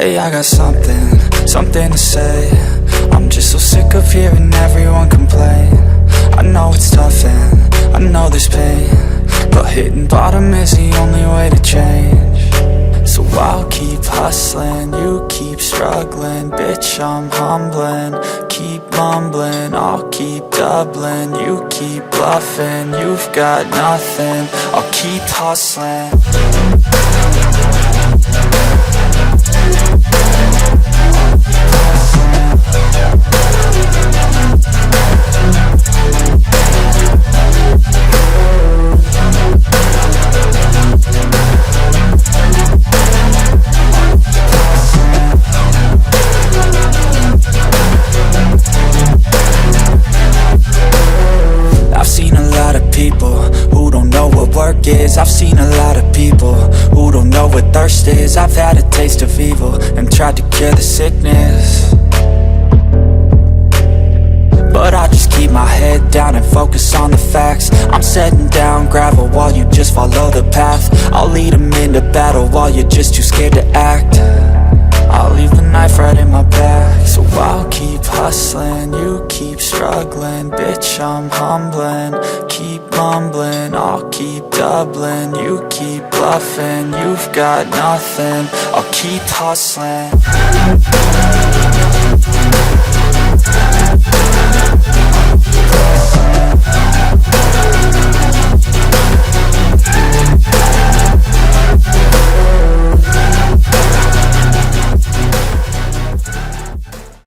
Hey, I got something to say. I'm just so sick of hearing everyone complain. I know it's tough and I know there's pain, but hitting bottom is the only way to change. So I'll keep hustling, you keep struggling. Bitch, I'm humbling, keep mumbling. I'll keep doubling, you keep bluffing. You've got nothing, I'll keep hustling. I've seen a lot of people who don't know what work is. I've seen a lot of people who don't know what thirst is. I've had a taste of evil and tried to cure the sickness, but I just keep my head down and focus on the facts. I'm setting down gravel while you just follow the path. I'll lead them into battle while you're just too scared to act. I'll leave the knife right in my back. So I'll keep hustling, you keep struggling. Bitch, I'm humbling, keep mumbling. I'll keep doubling, you keep bluffing. You've got nothing, I'll keep hustling.